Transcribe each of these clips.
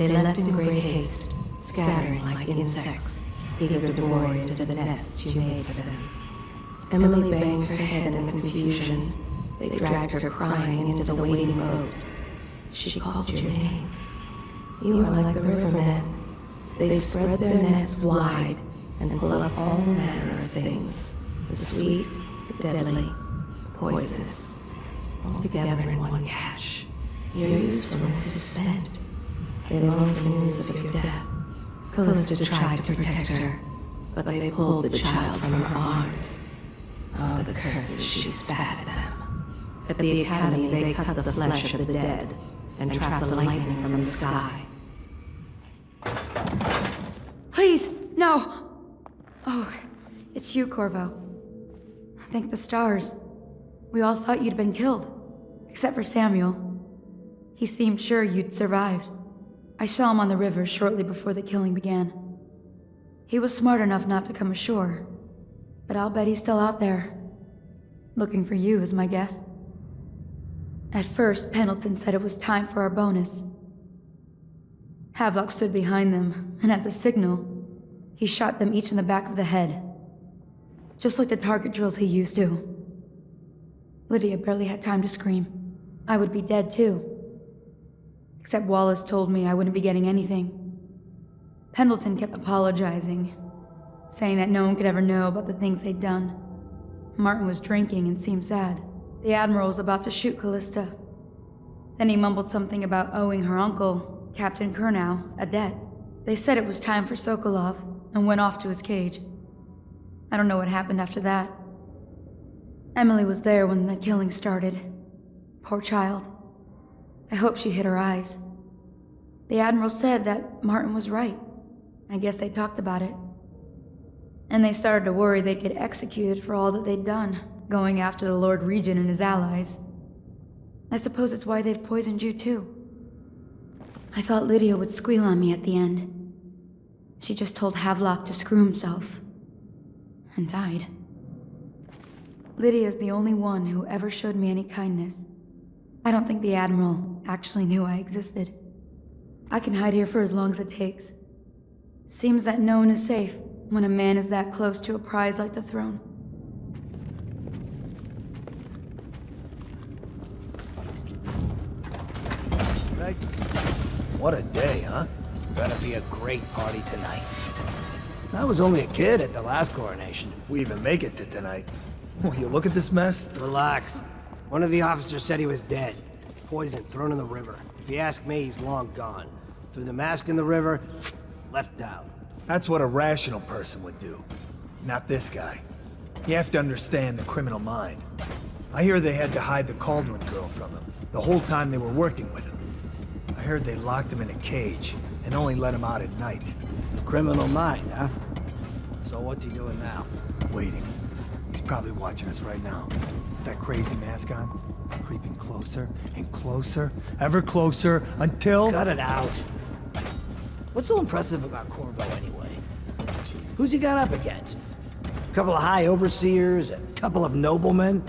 They left in great haste, scattering like insects, eager to bore into the nests you made for them. Emily banged her head in the confusion. They dragged her crying into the waiting boat. She called your name. You are like the rivermen. They spread their nets wide and pull up all manner of things. The sweet, the deadly, the poisonous. All together in one catch. Your usefulness is spent. They long for news of your death. Callista tried to protect her, but they pulled the child from her arms. Oh, the curses she spat at them. At the academy, they cut the flesh of the dead and trap the lightning from the sky. Please, no! Oh, it's you, Corvo. Thank the stars. We all thought you'd been killed, except for Samuel. He seemed sure you'd survived. I saw him on the river shortly before the killing began. He was smart enough not to come ashore, but I'll bet he's still out there. Looking for you is my guess. At first, Pendleton said it was time for our bonus. Havelock stood behind them, and at the signal, he shot them each in the back of the head. Just like the target drills he used to. Lydia barely had time to scream. I would be dead too. Except Wallace told me I wouldn't be getting anything. Pendleton kept apologizing, saying that no one could ever know about the things they'd done. Martin was drinking and seemed sad. The Admiral was about to shoot Callista. Then he mumbled something about owing her uncle, Captain Kurnow, a debt. They said it was time for Sokolov, and went off to his cage. I don't know what happened after that. Emily was there when the killing started. Poor child. I hope she hid her eyes. The Admiral said that Martin was right. I guess they talked about it. And they started to worry they'd get executed for all that they'd done, going after the Lord Regent and his allies. I suppose it's why they've poisoned you too. I thought Lydia would squeal on me at the end. She just told Havelock to screw himself. And died. Lydia's the only one who ever showed me any kindness. I don't think the Admiral actually knew I existed. I can hide here for as long as it takes. Seems that no one is safe when a man is that close to a prize like the throne. What a day, huh? Gonna be a great party tonight. I was only a kid at the last coronation. If we even make it to tonight. Will you look at this mess? Relax. One of the officers said he was dead. Poison thrown in the river. If you ask me, he's long gone. Threw the mask in the river, left out. That's what a rational person would do. Not this guy. You have to understand the criminal mind. I hear they had to hide the Cauldron girl from him, the whole time they were working with him. I heard they locked him in a cage, and only let him out at night. Criminal mind, huh? So what's he doing now? Waiting. He's probably watching us right now. With that crazy mask on, creeping closer and closer, ever closer, until... Cut it out. What's so impressive about Corvo anyway? Who's he got up against? A couple of high overseers, a couple of noblemen?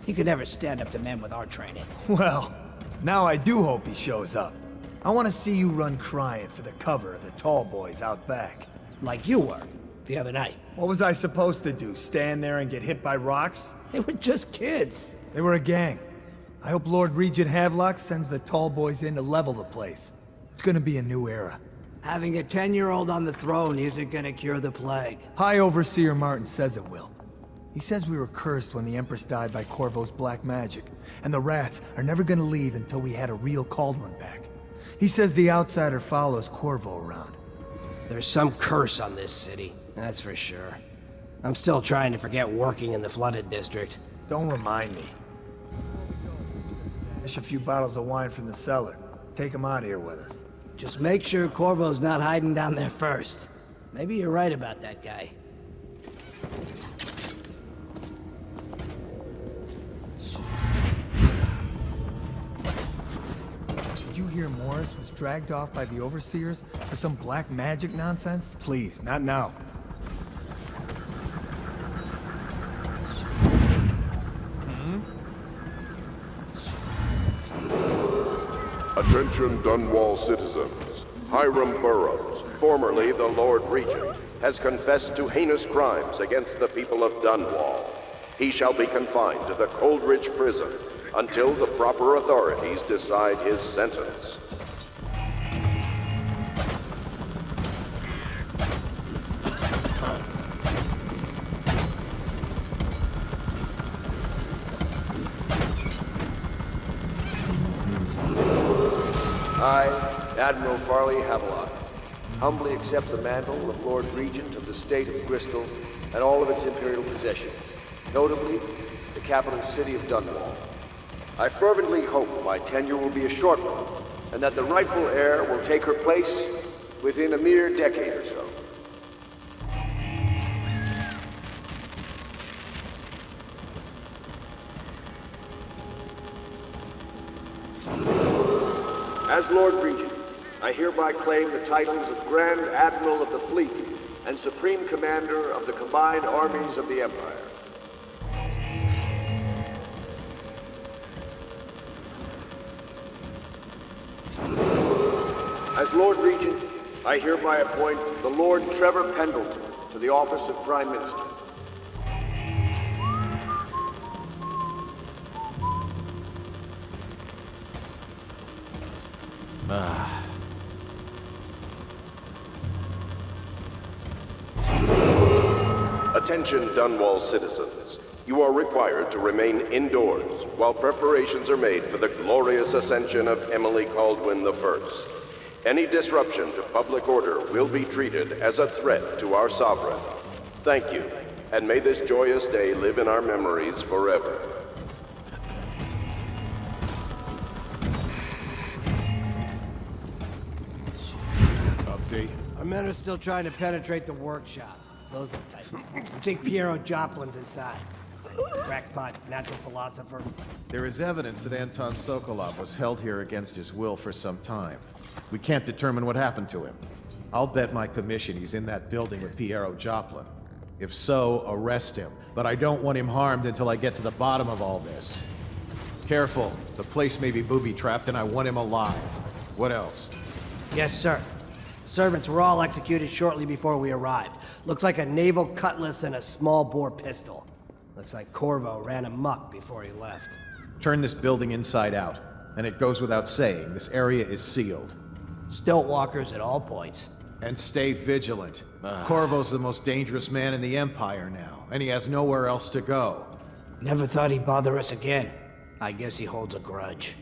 He could never stand up to men with our training. Well, now I do hope he shows up. I want to see you run crying for the cover of the tall boys out back. Like you were, the other night. What was I supposed to do, stand there and get hit by rocks? They were just kids. They were a gang. I hope Lord Regent Havelock sends the tall boys in to level the place. It's gonna be a new era. Having a 10-year-old on the throne isn't gonna cure the plague. High Overseer Martin says it will. He says we were cursed when the Empress died by Corvo's black magic, and the rats are never gonna leave until we had a real Cauldron back. He says the outsider follows Corvo around. There's some curse on this city, that's for sure. I'm still trying to forget working in the flooded district. Don't remind me. Fish a few bottles of wine from the cellar. Take them out of here with us. Just make sure Corvo's not hiding down there first. Maybe you're right about that guy. Did you hear Morris was dragged off by the Overseers for some black magic nonsense? Please, not now. Attention Dunwall citizens. Hiram Burroughs, formerly the Lord Regent, has confessed to heinous crimes against the people of Dunwall. He shall be confined to the Coldridge prison until the proper authorities decide his sentence. I, Admiral Farley Havelock, humbly accept the mantle of Lord Regent of the State of Bristol and all of its imperial possessions, notably the capital city of Dunwall. I fervently hope my tenure will be a short one, and that the rightful heir will take her place within a mere decade or so. As Lord Regent, I hereby claim the titles of Grand Admiral of the Fleet and Supreme Commander of the combined armies of the Empire. As Lord Regent, I hereby appoint the Lord Trevor Pendleton to the office of Prime Minister. Attention Dunwall citizens. You are required to remain indoors while preparations are made for the glorious ascension of Emily Kaldwin I. Any disruption to public order will be treated as a threat to our sovereign. Thank you, and may this joyous day live in our memories forever. Update. Our men are still trying to penetrate the workshop. Those are tight. We think Piero Joplin's inside. Crackpot, natural philosopher. There is evidence that Anton Sokolov was held here against his will for some time. We can't determine what happened to him. I'll bet my commission he's in that building with Piero Joplin. If so, arrest him. But I don't want him harmed until I get to the bottom of all this. Careful. The place may be booby-trapped and I want him alive. What else? Yes, sir. The servants were all executed shortly before we arrived. Looks like a naval cutlass and a small-bore pistol. Looks like Corvo ran amok before he left. Turn this building inside out. And it goes without saying, this area is sealed. Stilt walkers at all points. And stay vigilant. Corvo's the most dangerous man in the Empire now, and he has nowhere else to go. Never thought he'd bother us again. I guess he holds a grudge.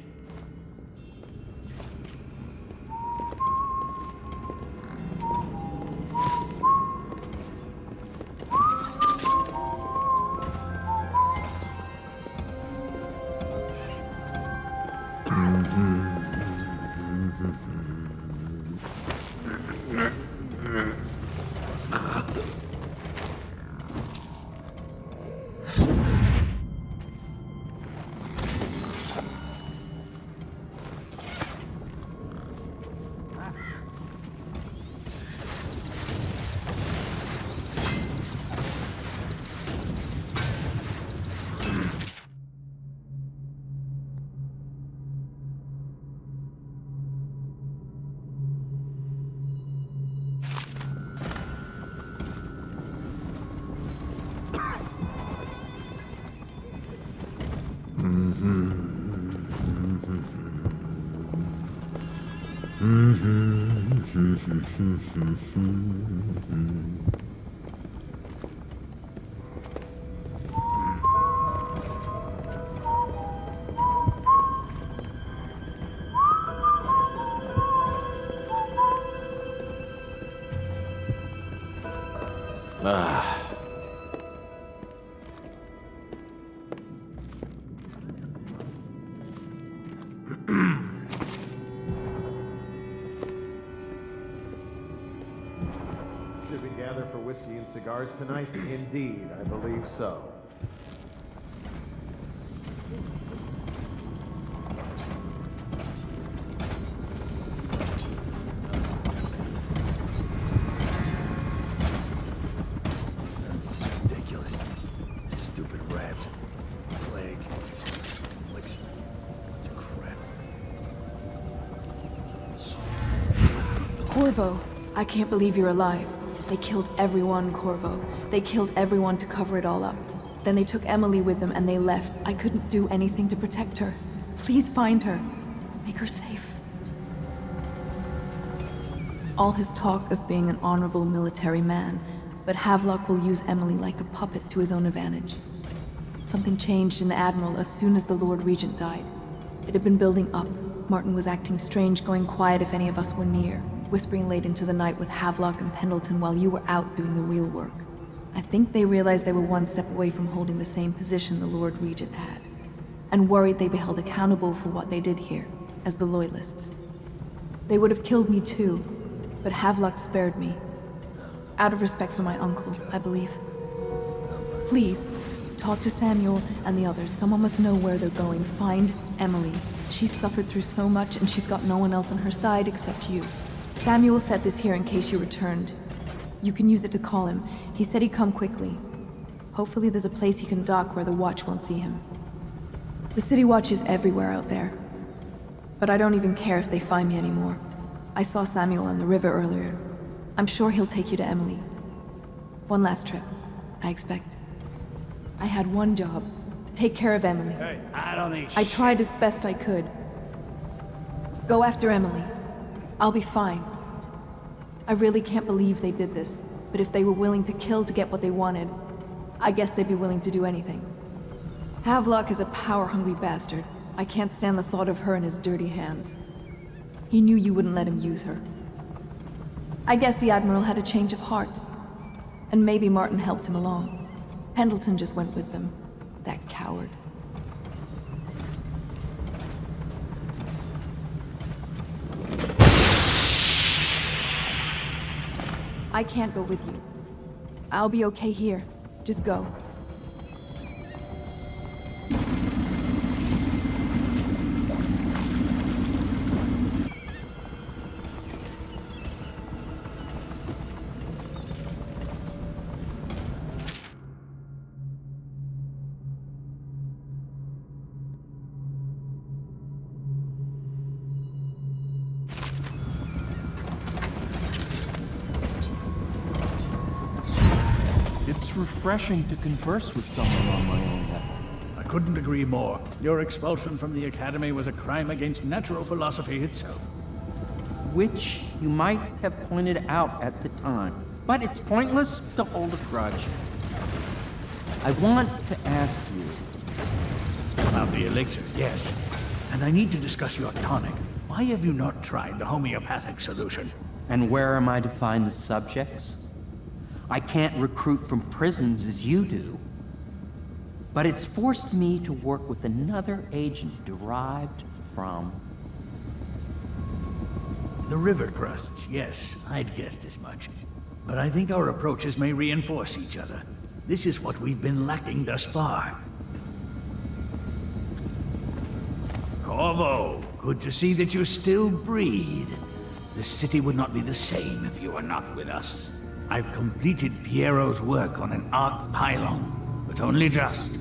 Should we gather for whiskey and cigars tonight? Indeed, I believe so. This is ridiculous. Stupid rats. Plague. Like crap. Corvo, I can't believe you're alive. They killed everyone, Corvo. They killed everyone to cover it all up. Then they took Emily with them and they left. I couldn't do anything to protect her. Please find her. Make her safe. All his talk of being an honorable military man, but Hevlok will use Emily like a puppet to his own advantage. Something changed in the Admiral as soon as the Lord Regent died. It had been building up. Martin was acting strange, going quiet if any of us were near, whispering late into the night with Hevlok and Pendleton while you were out doing the real work. I think they realized they were one step away from holding the same position the Lord Regent had, and worried they'd be held accountable for what they did here, as the Loyalists. They would have killed me too, but Hevlok spared me. Out of respect for my uncle, I believe. Please, talk to Samuel and the others. Someone must know where they're going. Find Emily. She's suffered through so much and she's got no one else on her side except you. Samuel set this here in case you returned. You can use it to call him. He said he'd come quickly. Hopefully there's a place he can dock where the Watch won't see him. The City Watch is everywhere out there. But I don't even care if they find me anymore. I saw Samuel on the river earlier. I'm sure he'll take you to Emily. One last trip, I expect. I had one job. Take care of Emily. Hey, I don't need I tried as best I could. Go after Emily. I'll be fine. I really can't believe they did this, but if they were willing to kill to get what they wanted, I guess they'd be willing to do anything. Hevlok is a power-hungry bastard. I can't stand the thought of her in his dirty hands. He knew you wouldn't let him use her. I guess the Admiral had a change of heart. And maybe Martin helped him along. Pendleton just went with them. That coward. I can't go with you. I'll be okay here. Just go. It's refreshing to converse with someone on my own level. I couldn't agree more. Your expulsion from the Academy was a crime against natural philosophy itself. Which you might have pointed out at the time. But it's pointless to hold a grudge. I want to ask you... About the elixir, yes. And I need to discuss your tonic. Why have you not tried the homeopathic solution? And where am I to find the subjects? I can't recruit from prisons as you do. But it's forced me to work with another agent derived from... The river crusts, yes. I'd guessed as much. But I think our approaches may reinforce each other. This is what we've been lacking thus far. Corvo, good to see that you still breathe. The city would not be the same if you were not with us. I've completed Piero's work on an arc pylon, but only just.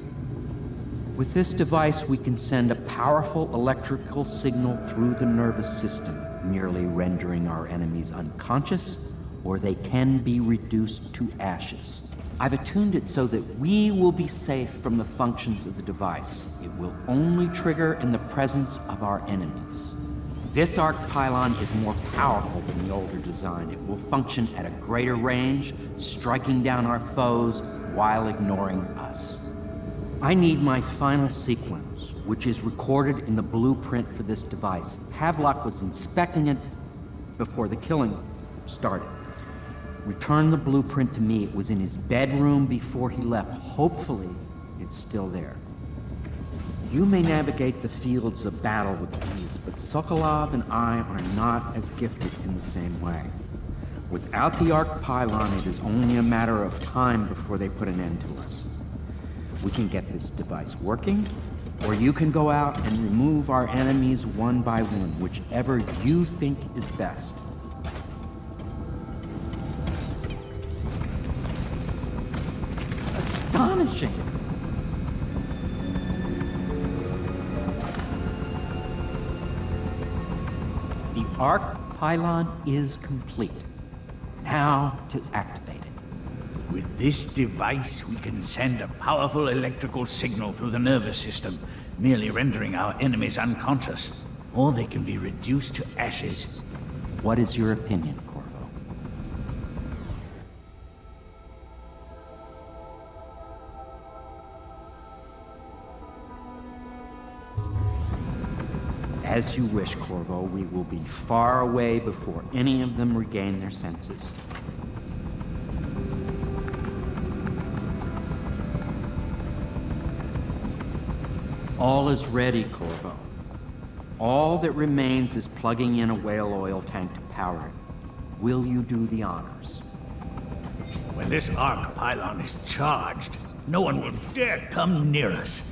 With this device, we can send a powerful electrical signal through the nervous system, merely rendering our enemies unconscious, or they can be reduced to ashes. I've attuned it so that we will be safe from the functions of the device. It will only trigger in the presence of our enemies. This arc pylon is more powerful than the older design. It will function at a greater range, striking down our foes while ignoring us. I need my final sequence, which is recorded in the blueprint for this device. Hevlok was inspecting it before the killing started. Return the blueprint to me. It was in his bedroom before he left. Hopefully, it's still there. You may navigate the fields of battle with ease, but Sokolov and I are not as gifted in the same way. Without the arc pylon, it is only a matter of time before they put an end to us. We can get this device working, or you can go out and remove our enemies one by one, whichever you think is best. Astonishing! The arc pylon is complete. Now to activate it. With this device, we can send a powerful electrical signal through the nervous system, merely rendering our enemies unconscious, or they can be reduced to ashes. What is your opinion, Corvo? As you wish, Corvo. We will be far away before any of them regain their senses. All is ready, Corvo. All that remains is plugging in a whale oil tank to power it. Will you do the honors? When this arc pylon is charged, no one will dare come near us.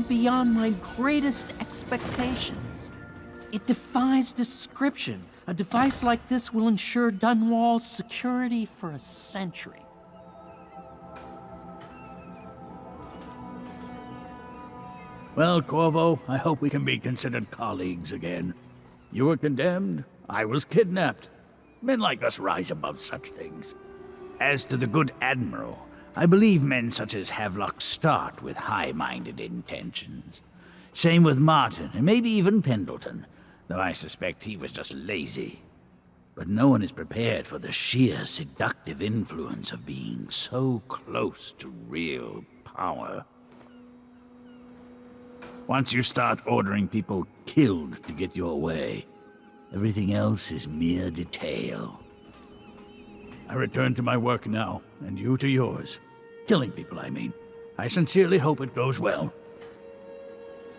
Beyond my greatest expectations. It defies description. A device like this will ensure Dunwall's security for a century. Well, Corvo, I hope we can be considered colleagues again. You were condemned, I was kidnapped. Men like us rise above such things. As to the good Admiral, I believe men such as Hevlok start with high-minded intentions. Same with Martin, and maybe even Pendleton, though I suspect he was just lazy. But no one is prepared for the sheer seductive influence of being so close to real power. Once you start ordering people killed to get your way, everything else is mere detail. I return to my work now, and you to yours. Killing people, I mean. I sincerely hope it goes well.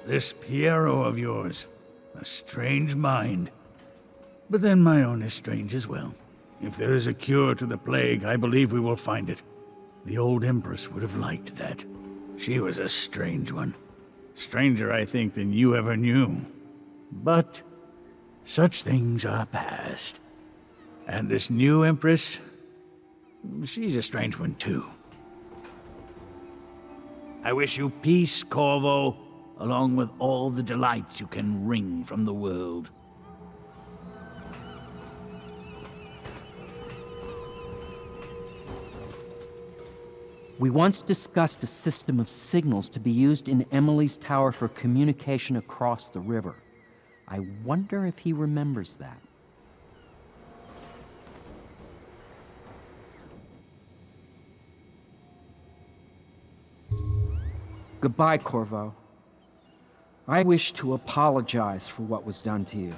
This Pьеро of yours, a strange mind. But then my own is strange as well. If there is a cure to the plague, I believe we will find it. The old Empress would have liked that. She was a strange one. Stranger, I think, than you ever knew. But such things are past. And this new Empress, she's a strange one too. I wish you peace, Corvo, along with all the delights you can wring from the world. We once discussed a system of signals to be used in Emily's tower for communication across the river. I wonder if he remembers that. Goodbye, Corvo. I wish to apologize for what was done to you.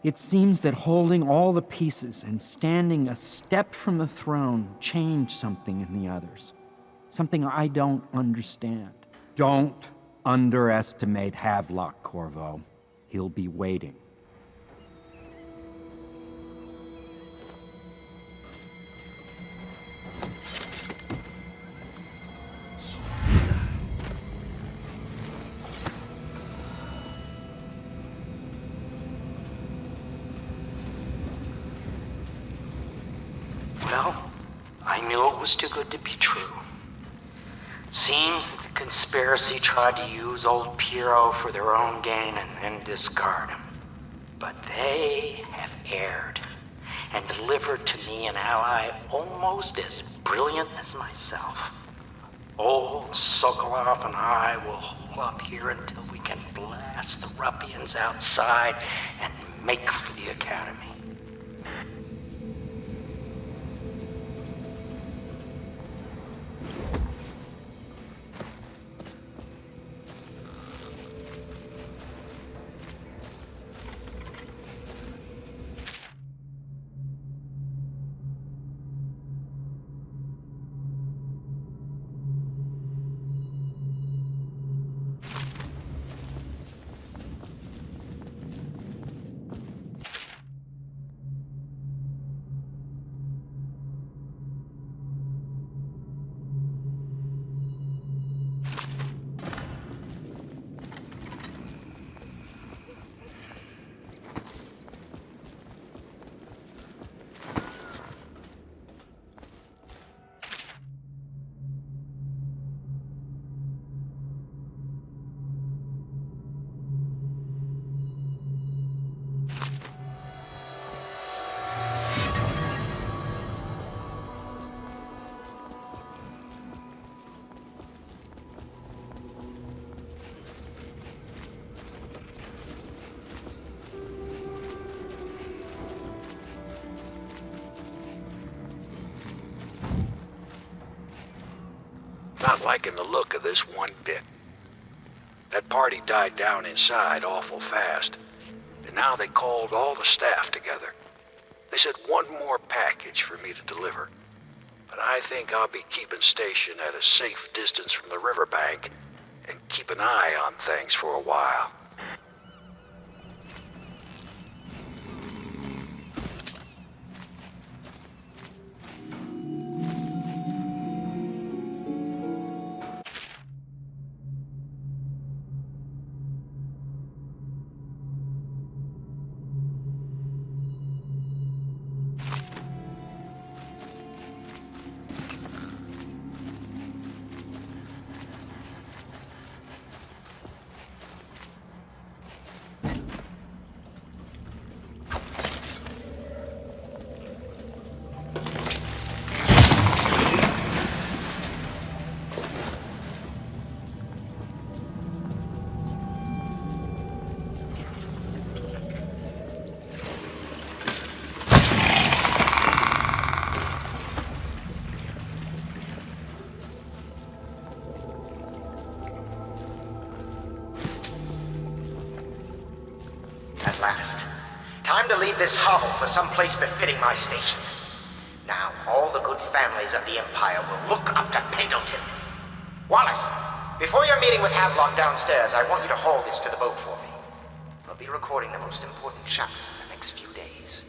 It seems that holding all the pieces and standing a step from the throne changed something in the others. Something I don't understand. Don't underestimate Hevlok, Corvo. He'll be waiting. Well, I knew it was too good to be true. Seems that the conspiracy tried to use old Pьеро for their own gain and then discard him. But they have erred and delivered to me an ally almost as brilliant as myself. Old Sokolov and I will hole up here until we can blast the ruffians outside and make for the Academy. liking the look of this one bit. That party died down inside awful fast, and now they called all the staff together. They said one more package for me to deliver, but I think I'll be keeping station at a safe distance from the riverbank and keep an eye on things for a while. Time to leave this hovel for some place befitting my station. Now, all the good families of the Empire will look up to Pendleton. Wallace, before your meeting with Havelock downstairs, I want you to haul this to the boat for me. We'll be recording the most important chapters in the next few days.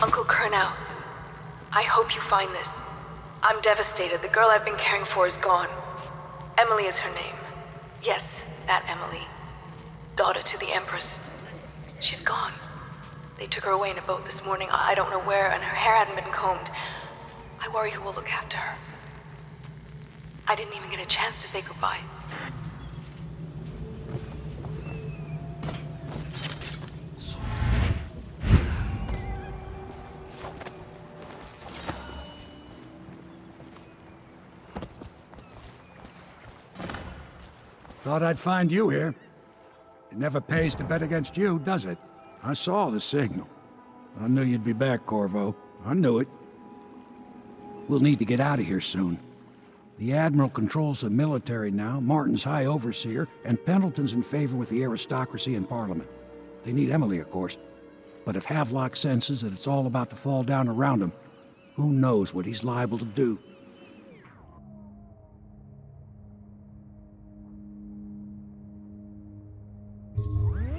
Uncle Kurnow, I hope you find this. I'm devastated. The girl I've been caring for is gone. Emily is her name. Yes, that Emily. Daughter to the Empress. She's gone. They took her away in a boat this morning. I don't know where, and her hair hadn't been combed. I worry who will look after her. I didn't even get a chance to say goodbye. Thought I'd find you here. It never pays to bet against you, does it? I saw the signal. I knew you'd be back, Corvo. I knew it. We'll need to get out of here soon. The Admiral controls the military now, Martin's High Overseer, and Pendleton's in favor with the aristocracy and Parliament. They need Emily, of course. But if Havelock senses that it's all about to fall down around him, who knows what he's liable to do?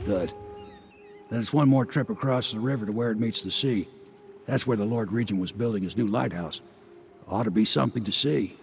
Good. Then it's one more trip across the river to where it meets the sea. That's where the Lord Regent was building his new lighthouse. Ought to be something to see.